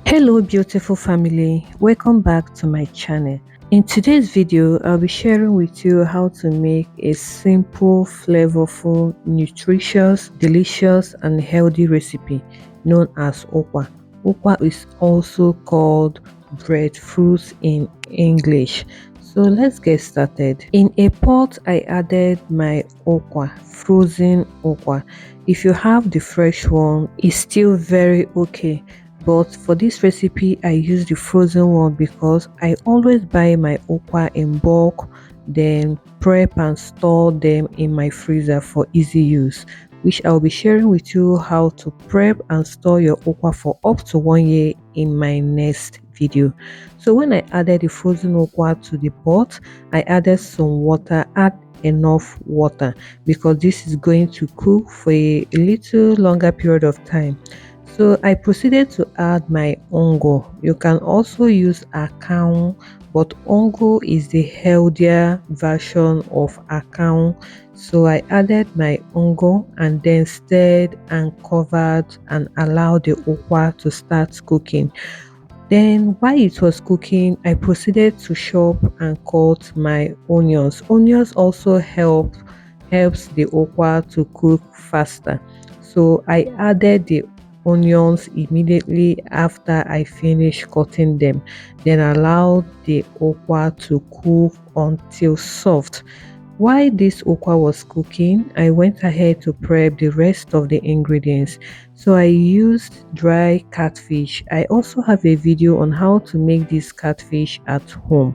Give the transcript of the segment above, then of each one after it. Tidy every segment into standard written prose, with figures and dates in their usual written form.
Hello beautiful family, welcome back to my channel. In today's video, I'll be sharing with you how to make a simple, flavorful, nutritious, delicious and healthy recipe known as Ukwa. Ukwa is also called breadfruit in English. So let's get started. In a pot, I added my Ukwa, frozen Ukwa. If you have the fresh one, it's still very okay, but for this recipe I use the frozen one because I always buy my okwa in bulk, then prep and store them in my freezer for easy use, which I'll be sharing with you how to prep and store your okwa for up to 1 year in my next video. So when I added the frozen okwa to the pot, I added some water. Add enough water because this is going to cook for a little longer period of time. So I proceeded to add my ongo. You can also use akang, but ongo is the healthier version of akang. So I added my ongo and then stirred and covered and allowed the okwa to start cooking. Then while it was cooking, I proceeded to chop and cut my onions. Onions also helps the okwa to cook faster. So I added the onions immediately after I finished cutting them, then allowed the okwa to cook until soft. While this okwa was cooking, I went ahead to prep the rest of the ingredients. So I used dry catfish. I also have a video on how to make this catfish at home.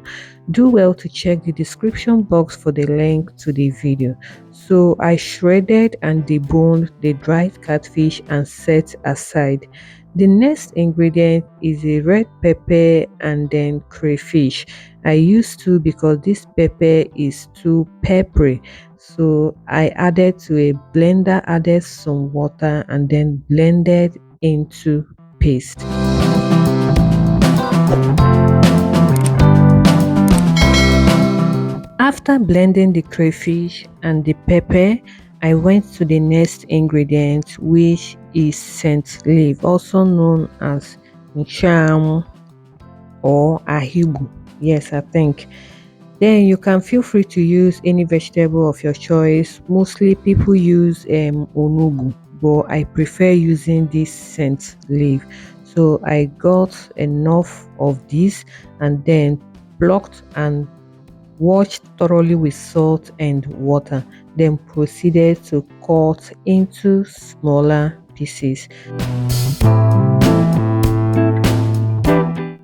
Do well to check the description box for the link to the video. So I shredded and deboned the dried catfish and set aside. The next ingredient is a red pepper and then crayfish. I used to because this pepper is too peppery. So I added to a blender, added some water and then blended into paste. After blending the crayfish and the pepper, I went to the next ingredient, which is scent leaf, also known as ncham or ahibu. Yes, I think. Then you can feel free to use any vegetable of your choice. Mostly people use onubu, but I prefer using this scent leaf. So I got enough of this and then plucked and washed thoroughly with salt and water, then proceeded to cut into smaller pieces.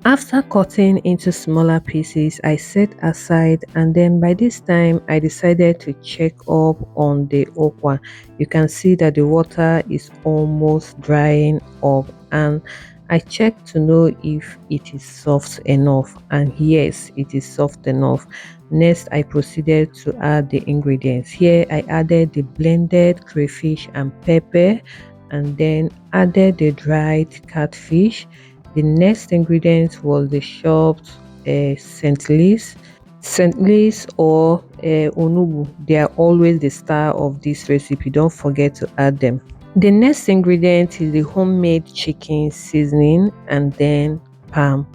After cutting into smaller pieces, I set aside, and then by this time I decided to check up on the okwa. You can see that the water is almost drying up, and I checked to know if it is soft enough, and yes, it is soft enough. Next, I proceeded to add the ingredients. Here I added the blended crayfish and pepper, and then added the dried catfish. The next ingredient was the chopped scent leaves. Scent leaves or onubu, they are always the star of this recipe. Don't forget to add them. The next ingredient is the homemade chicken seasoning and then palm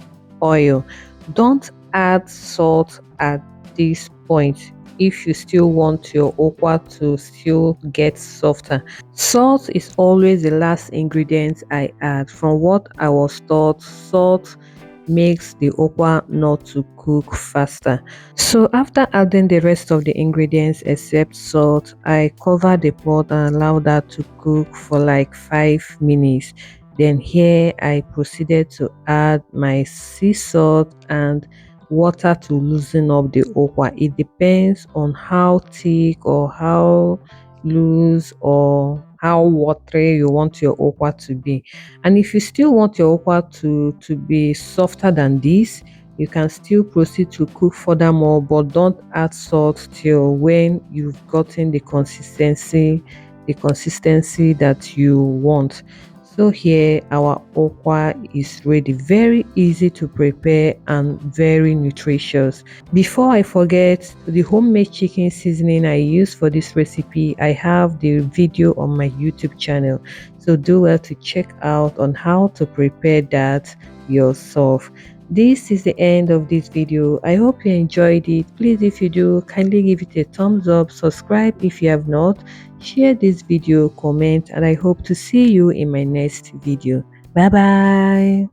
oil. Don't add salt at this point if you still want your okwa to still get softer. Salt is always the last ingredient I add. From what I was taught, salt makes the okwa not to cook faster. So after adding the rest of the ingredients except salt, I cover the pot and allow that to cook for like 5 minutes. Then here I proceeded to add my sea salt and water to loosen up the okwa. It depends on how thick or how loose or how watery you want your okwa to be. And if you still want your okwa to be softer than this, you can still proceed to cook furthermore, but don't add salt till when you've gotten the consistency that you want. So here our okwa is ready. Very easy to prepare and very nutritious. Before I forget, the homemade chicken seasoning I use for this recipe, I have the video on my YouTube channel. So do well to check out on how to prepare that yourself. This is the end of this video. I hope you enjoyed it. Please, if you do, kindly give it a thumbs up, subscribe if you have not, share this video, comment, and I hope to see you in my next video. Bye bye.